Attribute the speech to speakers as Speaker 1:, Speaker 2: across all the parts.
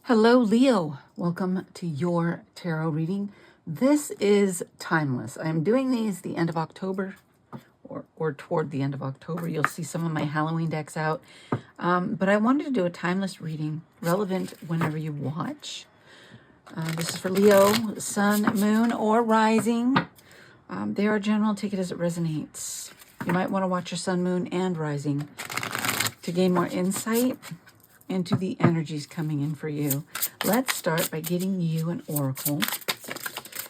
Speaker 1: Hello, Leo. Welcome to your tarot reading. This is timeless. I'm doing these the end of October or toward the end of October. You'll see some of my Halloween decks out. But I wanted to do a timeless reading, relevant whenever you watch. This is for Leo, Sun, Moon, or Rising. They are general. Take it as it resonates. You might want to watch your Sun, Moon, and Rising to gain more insight into the energies coming in for you. Let's start by getting you an oracle.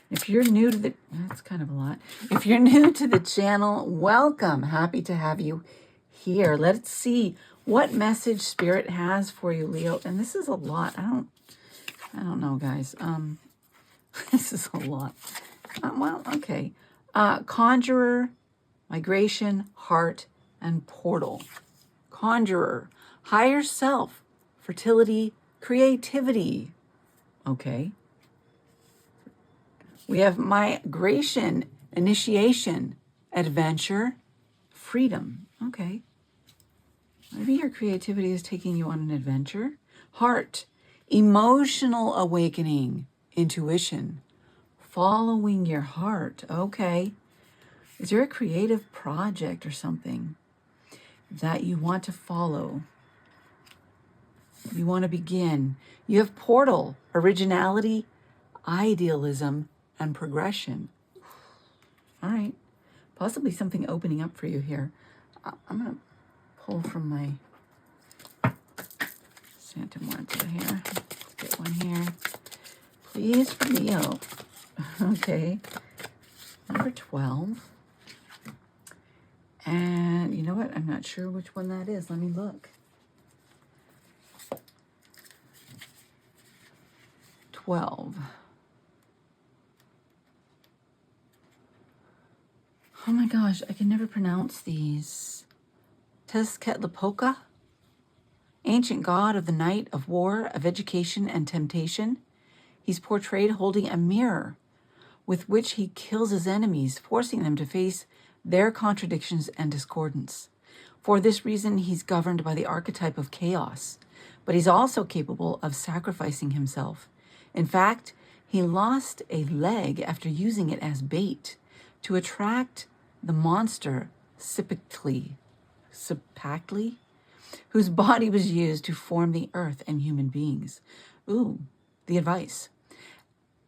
Speaker 1: If you're new to the, that's kind of a lot. If you're new to the channel, welcome. Happy to have you here. Let's see what message Spirit has for you, Leo. And this is a lot. I don't know, guys. This is a lot. Well, okay. Conjurer, migration, heart, and portal. Conjurer, higher self, fertility, creativity. Okay. We have migration, initiation, adventure, freedom. Okay. Maybe your creativity is taking you on an adventure. Heart, emotional awakening, intuition, following your heart. Okay. Is there a creative project or something that you want to follow? You want to begin. You have portal, originality, idealism, and progression. All right. Possibly something opening up for you here. I'm going to pull from my Santa Marta here. Let's get one here. Please for Leo. Okay. Number 12. And you know what? I'm not sure which one that is. Let me look. 12. Oh my gosh, I can never pronounce these. Tezcatlipoca, ancient god of the night, of war, of education and temptation. He's portrayed holding a mirror with which he kills his enemies, forcing them to face their contradictions and discordance. For this reason, he's governed by the archetype of chaos, but he's also capable of sacrificing himself. In fact, he lost a leg after using it as bait to attract the monster Sipactli, whose body was used to form the earth and human beings. Ooh, the advice.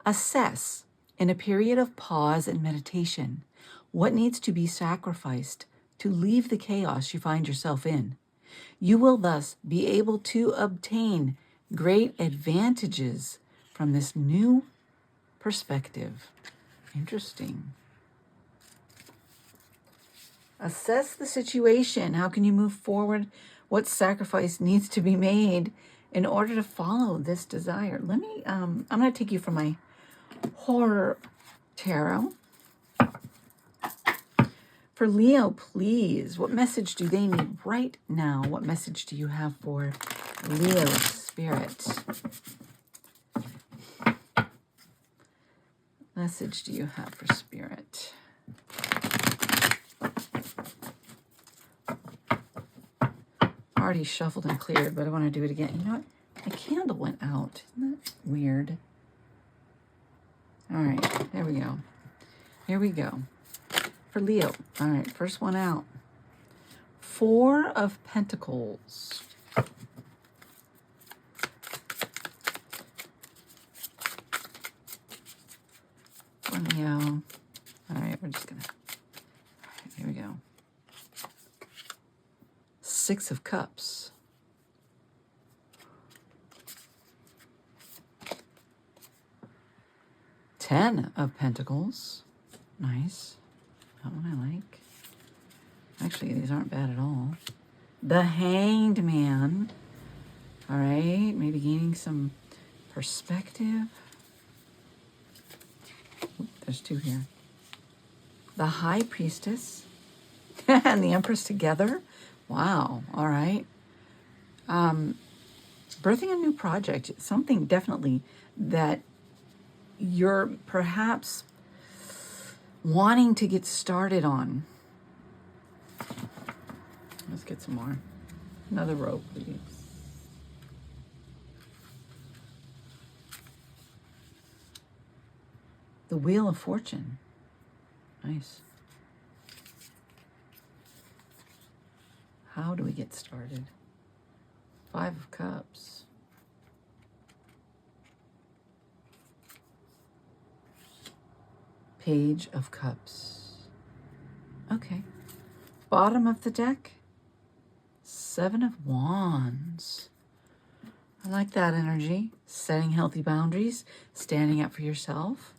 Speaker 1: Assess, in a period of pause and meditation, what needs to be sacrificed to leave the chaos you find yourself in. You will thus be able to obtain great advantages from this new perspective. Interesting. Assess the situation. How can you move forward? What sacrifice needs to be made in order to follow this desire? Let me, I'm going to take you from my horror tarot. For Leo, please, what message do they need right now? What message do you have for Leo Spirit? Message do you have for Spirit? Already shuffled and cleared, but I want to do it again. You know what? My candle went out. Isn't that weird? All right, there we go. Here we go. For Leo. All right, first one out. 4 of Pentacles. Leo. All right, we're just gonna, all right, here we go. 6 of Cups. Ten of Pentacles. Nice. That one I like. Actually, these aren't bad at all. The Hanged Man. All right, maybe gaining some perspective. There's 2 here. The High Priestess and the Empress together. Wow. All right. Birthing a new project. Something definitely that you're perhaps wanting to get started on. Let's get some more. Another rope, please. The Wheel of Fortune. Nice. How do we get started? 5 of Cups. Page of Cups. Okay. Bottom of the deck. 7 of Wands. I like that energy. Setting healthy boundaries. Standing up for yourself.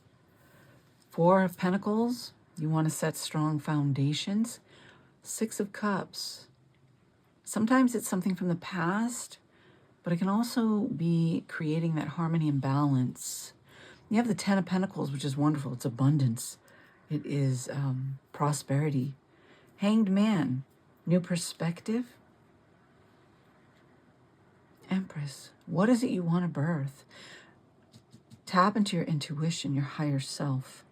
Speaker 1: 4 of Pentacles. You want to set strong foundations. 6 of Cups. Sometimes it's something from the past, but it can also be creating that harmony and balance. You have the 10 of Pentacles, which is wonderful. It's abundance. It is prosperity. Hanged Man. New perspective. Empress. What is it you want to birth? Tap into your intuition, your higher self.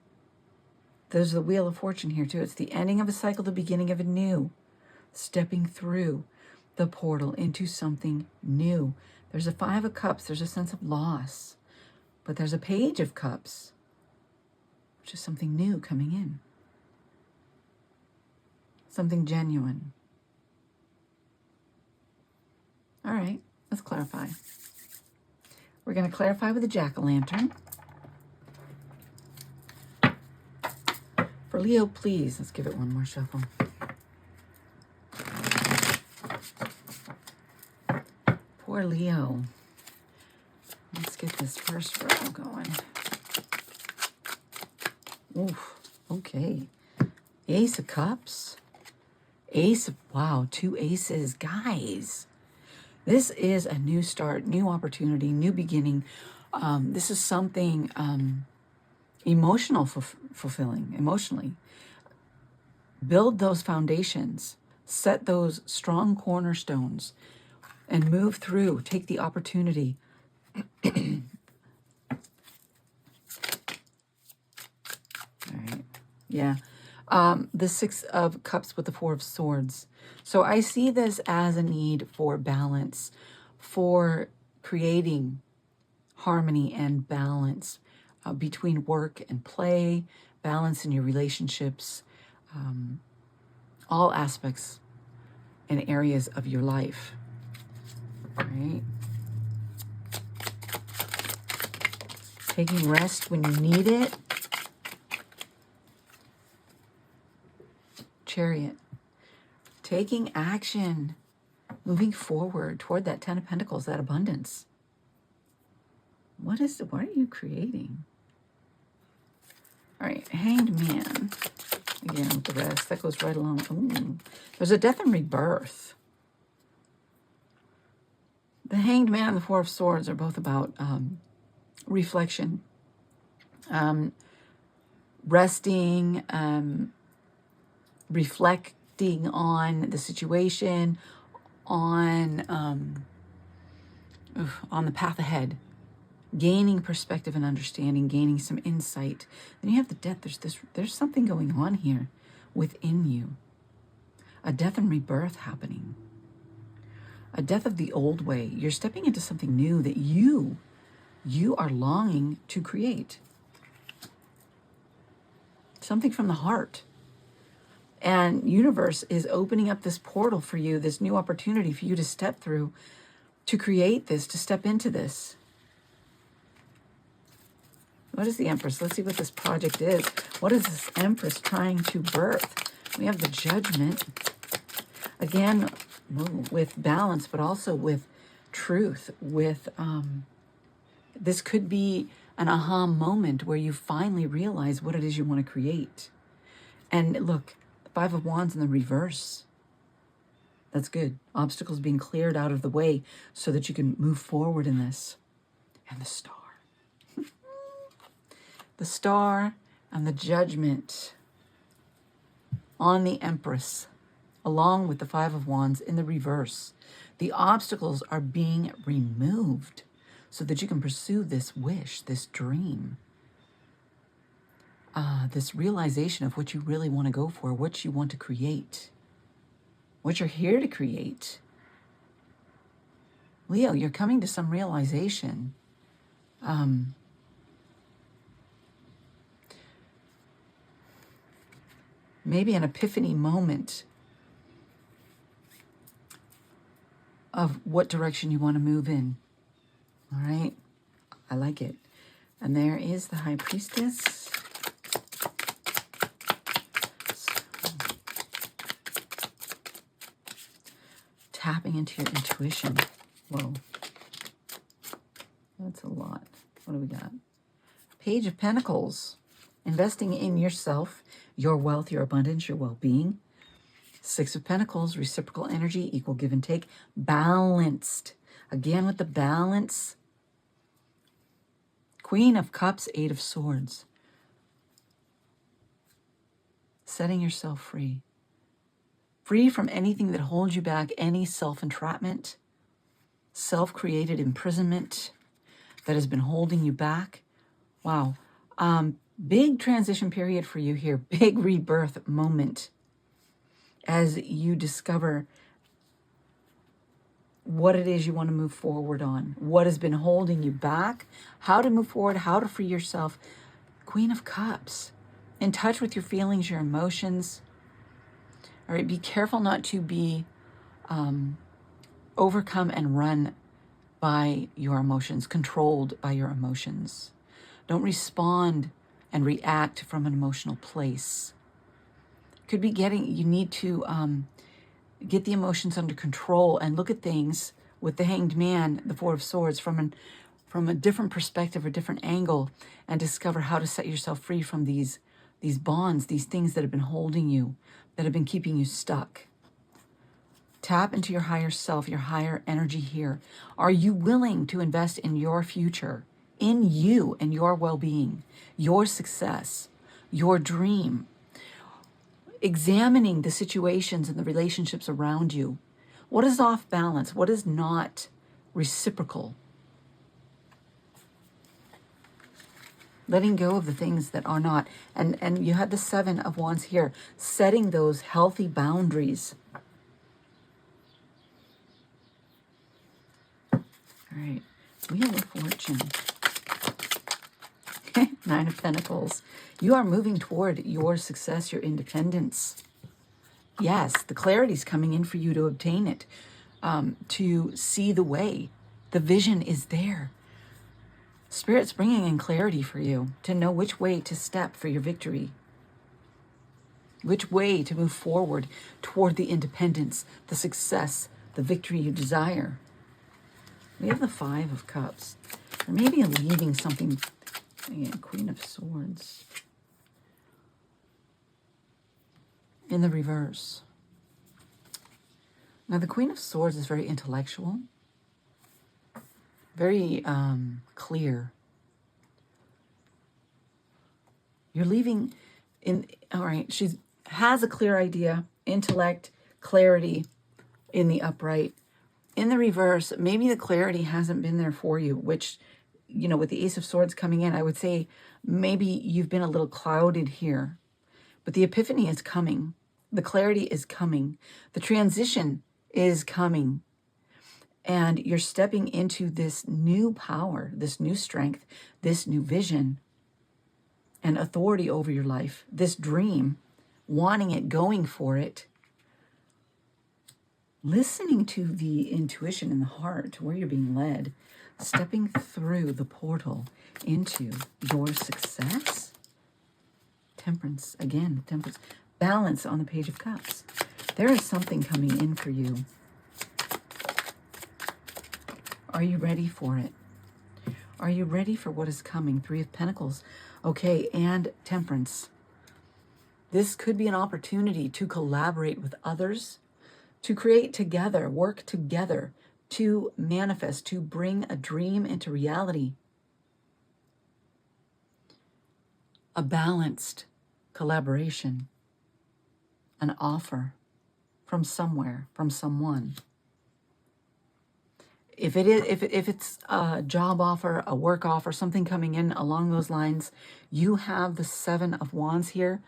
Speaker 1: There's the Wheel of Fortune here too. It's the ending of a cycle, the beginning of a new. Stepping through the portal into something new. There's a 5 of Cups. There's a sense of loss. But there's a Page of Cups, which is something new coming in. Something genuine. All right, let's clarify. We're going to clarify with the Jack-o'-lantern. For Leo, please, let's give it one more shuffle. Poor Leo. Let's get this first row going. Oof, okay. Ace of Cups. Ace of, wow, 2 aces. Guys, this is a new start, new opportunity, new beginning. This is something fulfilling, emotionally. Build those foundations. Set those strong cornerstones and move through. Take the opportunity. All right. Yeah. The 6 of Cups with the 4 of Swords. So I see this as a need for balance, for creating harmony and balance between work and play, balance in your relationships, all aspects and areas of your life. All right. Taking rest when you need it. Chariot. Taking action. Moving forward toward that 10 of Pentacles, that abundance. What are you creating? All right, Hanged Man. Again, with the rest. That goes right along. Ooh. There's a death and rebirth. The Hanged Man and the 4 of Swords are both about reflection, resting, reflecting on the situation, on the path ahead, gaining perspective and understanding, gaining some insight. Then you have the Death. There's something going on here within you. A death and rebirth happening. A death of the old way. You're stepping into something new that you are longing to create. Something from the heart. And universe is opening up this portal for you, this new opportunity for you to step through, to create this, to step into this. What is the Empress? Let's see what this project is. What is this Empress trying to birth? We have the Judgment. Again, with balance, but also with truth, with this could be an aha moment where you finally realize what it is you want to create. And look, 5 of Wands in the reverse. That's good. Obstacles being cleared out of the way so that you can move forward in this. And the Star. The Star and the Judgment on the Empress, along with the 5 of Wands in the reverse. The obstacles are being removed so that you can pursue this wish, this dream, this realization of what you really want to go for, what you want to create, what you're here to create. Leo, you're coming to some realization. maybe an epiphany moment of what direction you want to move in. All right? I like it. And there is the High Priestess. Tapping into your intuition. Whoa. That's a lot. What do we got? Page of Pentacles. Investing in yourself, your wealth, your abundance, your well-being. Six of Pentacles, reciprocal energy, equal give and take. Balanced. Again with the balance. Queen of Cups, Eight of Swords. Setting yourself free. Free from anything that holds you back, any self-entrapment, self-created imprisonment that has been holding you back. Wow. Big transition period for you here. Big rebirth moment as you discover what it is you want to move forward on, what has been holding you back, how to move forward, how to free yourself. Queen of Cups. In touch with your feelings, your emotions. All right, be careful not to be overcome and run by your emotions, controlled by your emotions. Don't respond and react from an emotional place. Could be you need to get the emotions under control and look at things with the Hanged Man, the Four of Swords, from a different perspective or different angle, and discover how to set yourself free from these bonds, these things that have been holding you, that have been keeping you stuck. Tap into your higher self, your higher energy here. Are you willing to invest in your future, in you and your well-being, your success, your dream? Examining the situations and the relationships around you. What is off balance? What is not reciprocal? Letting go of the things that are not. And you had the Seven of Wands here, setting those healthy boundaries. All right, Wheel of Fortune. Nine of Pentacles. You are moving toward your success, your independence. Yes, the clarity is coming in for you to obtain it, to see the way. The vision is there. Spirit's bringing in clarity for you to know which way to step for your victory, which way to move forward toward the independence, the success, the victory you desire. We have the Five of Cups. Or maybe you're leaving something. Again, Queen of Swords. In the reverse. Now, the Queen of Swords is very intellectual, very clear. You're leaving all right, she has a clear idea, intellect, clarity in the upright. In the reverse, maybe the clarity hasn't been there for you, which, you know, with the Ace of Swords coming in, I would say maybe you've been a little clouded here. But the epiphany is coming. The clarity is coming. The transition is coming. And you're stepping into this new power, this new strength, this new vision and authority over your life, this dream, wanting it, going for it, listening to the intuition in the heart, where you're being led, stepping through the portal into your success. Temperance, again, temperance. Balance on the Page of Cups. There is something coming in for you. Are you ready for it? Are you ready for what is coming? Three of Pentacles. Okay, and Temperance. This could be an opportunity to collaborate with others, to create together, work together, to manifest, to bring a dream into reality. A balanced collaboration, an offer from somewhere, from someone. If it's a job offer, a work offer, something coming in along those lines, you have the Seven of Wands here.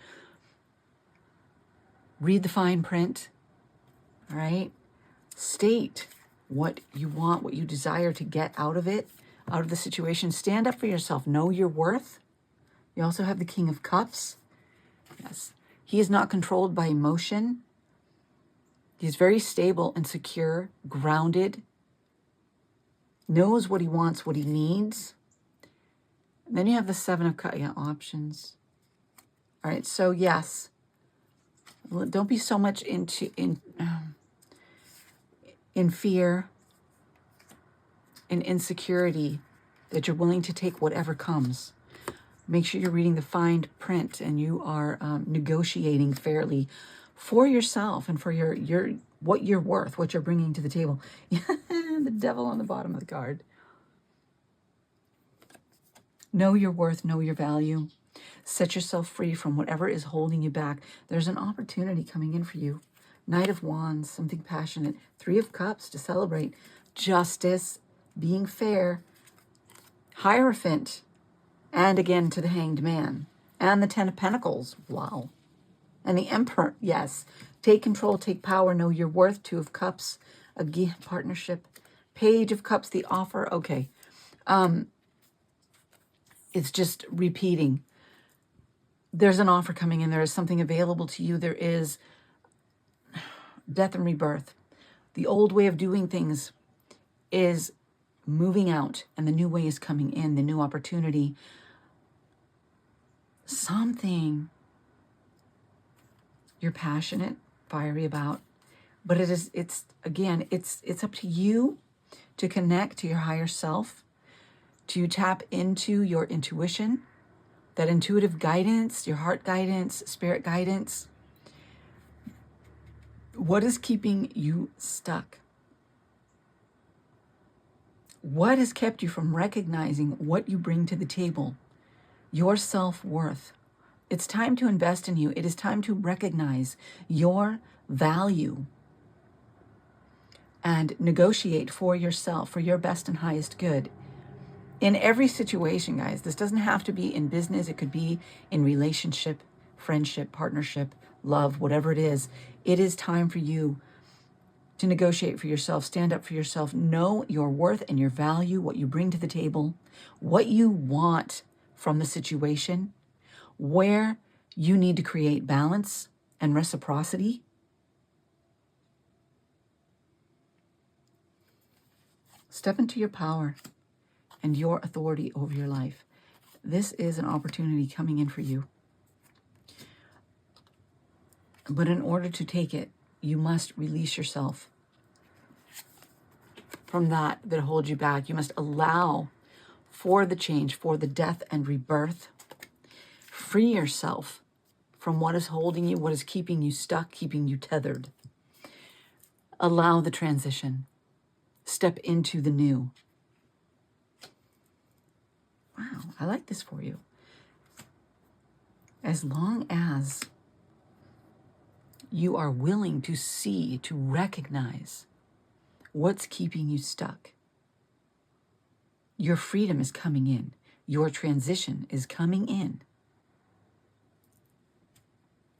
Speaker 1: Read the fine print, all right? State what you want, what you desire to get out of it, out of the situation. Stand up for yourself. Know your worth. You also have the King of Cups. Yes. He is not controlled by emotion. He's very stable and secure, grounded, knows what he wants, what he needs. And then you have the Seven of Cups. Yeah, options. All right, so yes, don't be so much in fear, in insecurity, that you're willing to take whatever comes. Make sure you're reading the fine print and you are negotiating fairly for yourself and for your what you're worth, what you're bringing to the table. The devil on the bottom of the card. Know your worth, know your value. Set yourself free from whatever is holding you back. There's an opportunity coming in for you. Knight of Wands, something passionate. Three of Cups to celebrate. Justice, being fair. Hierophant. And again to the Hanged Man. And the Ten of Pentacles. Wow. And the Emperor. Yes. Take control, take power, know your worth. Two of Cups. Again, partnership. Page of Cups, the offer. Okay. It's just repeating. There's an offer coming in. There is something available to you. There is death and rebirth. The old way of doing things is moving out, and the new way is coming in, the new opportunity. Something you're passionate, fiery about, but it's up to you to connect to your higher self, to tap into your intuition, that intuitive guidance, your heart guidance, spirit guidance. What is keeping you stuck? What has kept you from recognizing what you bring to the table? Your self-worth. It's time to invest in you. It is time to recognize your value and negotiate for yourself, for your best and highest good. In every situation, guys, this doesn't have to be in business. It could be in relationship, friendship, partnership, love, whatever it is. It is time for you to negotiate for yourself, stand up for yourself, know your worth and your value, what you bring to the table, what you want from the situation, where you need to create balance and reciprocity. Step into your power and your authority over your life. This is an opportunity coming in for you. But in order to take it, you must release yourself from that holds you back. You must allow for the change, for the death and rebirth. Free yourself from what is holding you, what is keeping you stuck, keeping you tethered. Allow the transition. Step into the new. Wow, I like this for you. As long as you are willing to see, to recognize what's keeping you stuck, your freedom is coming in. Your transition is coming in.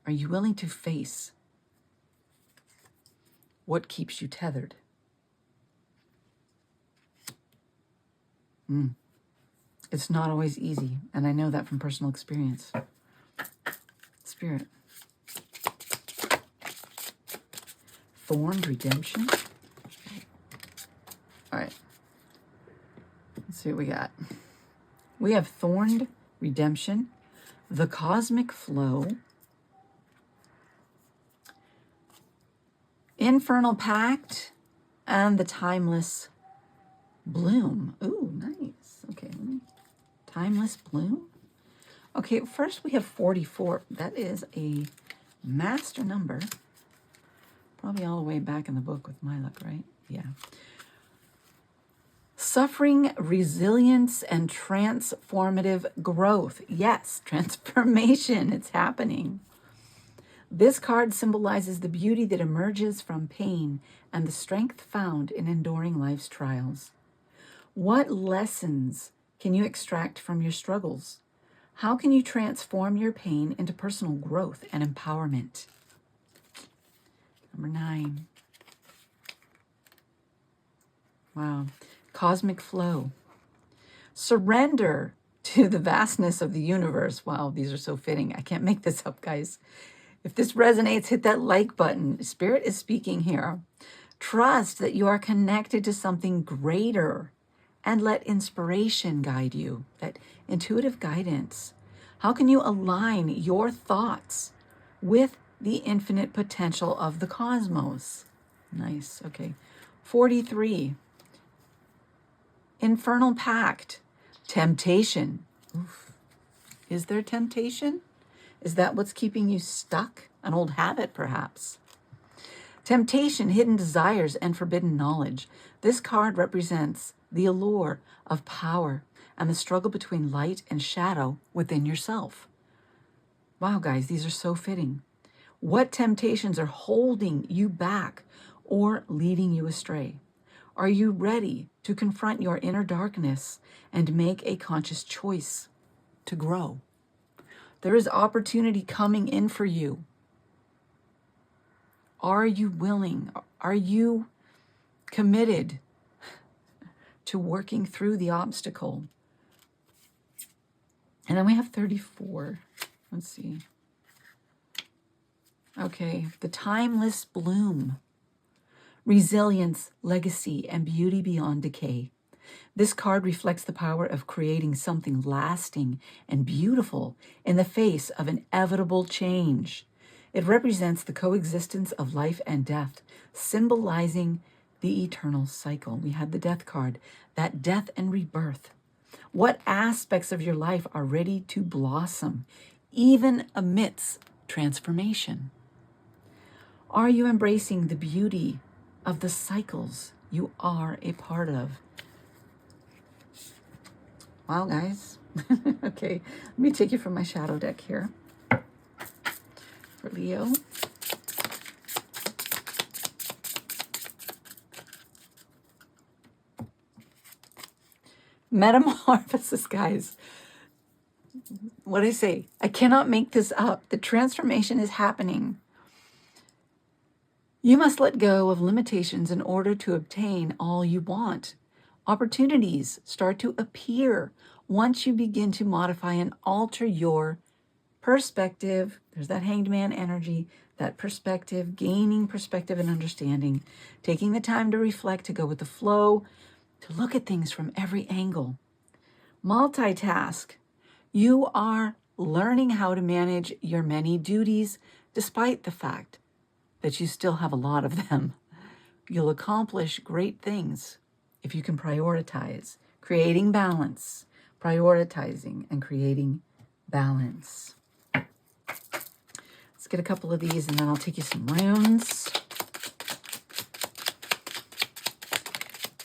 Speaker 1: Are you willing to face what keeps you tethered? It's not always easy, and I know that from personal experience. Spirit. Thorned redemption. All right. Let's see what we got. We have thorned redemption, the cosmic flow, infernal pact, and the timeless bloom. Ooh, nice. Okay, timeless bloom. Okay, first we have 44. That is a master number. Probably all the way back in the book with my luck, right? Yeah. Suffering, resilience, and transformative growth. Yes, transformation. It's happening. This card symbolizes the beauty that emerges from pain and the strength found in enduring life's trials. What lessons can you extract from your struggles? How can you transform your pain into personal growth and empowerment? Number 9. Wow. Cosmic flow. Surrender to the vastness of the universe. Wow, these are so fitting. I can't make this up, guys. If this resonates, hit that like button. Spirit is speaking here. Trust that you are connected to something greater and let inspiration guide you, that intuitive guidance. How can you align your thoughts with the infinite potential of the cosmos? Nice, okay. 43. Infernal Pact. Temptation. Oof. Is there temptation? Is that what's keeping you stuck? An old habit, perhaps. Temptation, hidden desires, and forbidden knowledge. This card represents the allure of power and the struggle between light and shadow within yourself. Wow, guys, these are so fitting. What temptations are holding you back or leading you astray? Are you ready to confront your inner darkness and make a conscious choice to grow? There is opportunity coming in for you. Are you willing? Are you committed to working through the obstacle? And then we have 34. Let's see. Okay, the timeless bloom. Resilience, legacy, and beauty beyond decay. This card reflects the power of creating something lasting and beautiful in the face of inevitable change. It represents the coexistence of life and death, symbolizing the eternal cycle. We had the death card, that death and rebirth. What aspects of your life are ready to blossom, even amidst transformation? Are you embracing the beauty of the cycles you are a part of? Wow, guys. Okay, let me take you from my shadow deck here. For Leo. Metamorphosis, guys. What do I say? I cannot make this up. The transformation is happening. You must let go of limitations in order to obtain all you want. Opportunities start to appear once you begin to modify and alter your perspective. There's that hanged man energy, that perspective, gaining perspective and understanding, taking the time to reflect, to go with the flow, to look at things from every angle. Multitask. You are learning how to manage your many duties despite the fact that you still have a lot of them. You'll accomplish great things if you can prioritize, creating balance, prioritizing and creating balance. Let's get a couple of these and then I'll take you some runes.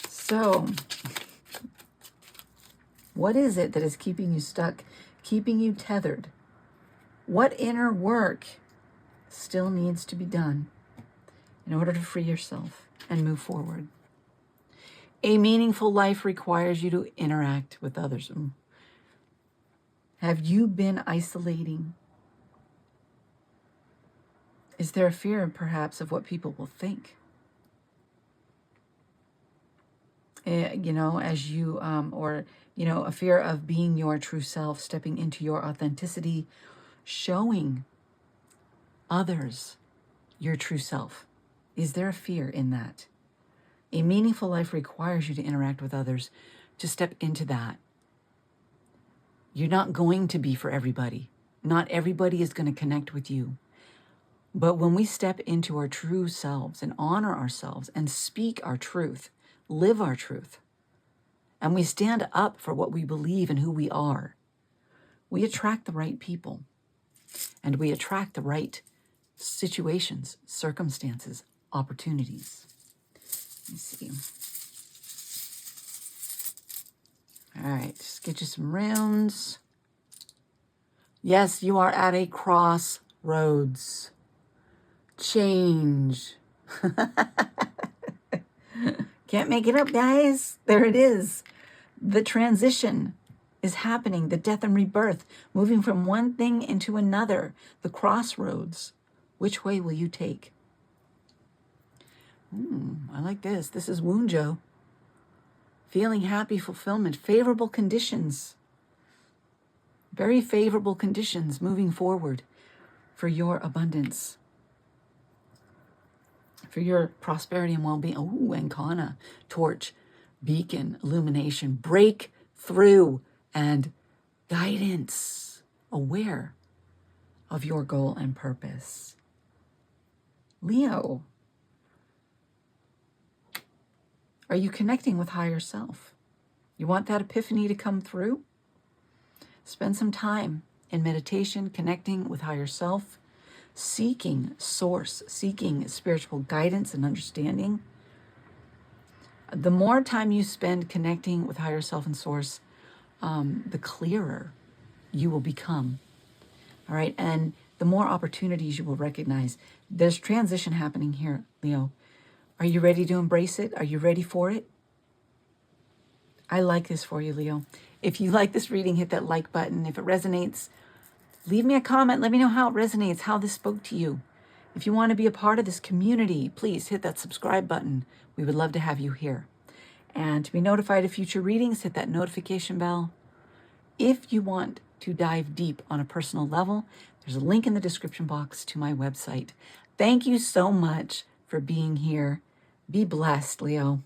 Speaker 1: So, what is it that is keeping you stuck, keeping you tethered? What inner work still needs to be done in order to free yourself and move forward? A meaningful life requires you to interact with others. Have you been isolating? Is there a fear, perhaps, of what people will think? As you, a fear of being your true self, stepping into your authenticity, showing others your true self. Is there a fear in that? A meaningful life requires you to interact with others, to step into that. You're not going to be for everybody. Not everybody is going to connect with you. But when we step into our true selves and honor ourselves and speak our truth, live our truth, and we stand up for what we believe and who we are, we attract the right people and we attract the right situations, circumstances, opportunities. Let me see. All right, just get you some runes. Yes, you are at a crossroads. Change. Can't make it up, guys. There it is. The transition is happening. The death and rebirth, moving from one thing into another. The crossroads. Which way will you take? I like this. This is Wunjo. Feeling happy, fulfillment, favorable conditions. Very favorable conditions moving forward. for your abundance, for your prosperity and well-being. Oh, Ancana, torch, beacon, illumination, breakthrough, and guidance, aware of your goal and purpose. Leo, are you connecting with higher self? You want that epiphany to come through? Spend some time in meditation, connecting with higher self, seeking source, seeking spiritual guidance and understanding. The more time you spend connecting with higher self and source, the clearer you will become. All right. And the more opportunities you will recognize. There's transition happening here, Leo. Are you ready to embrace it? Are you ready for it? I like this for you, Leo. If you like this reading, hit that like button. If it resonates, leave me a comment. Let me know how it resonates, how this spoke to you. If you want to be a part of this community, please hit that subscribe button. We would love to have you here. And to be notified of future readings, hit that notification bell. If you want to dive deep on a personal level, there's a link in the description box to my website. Thank you so much for being here. Be blessed, Leo.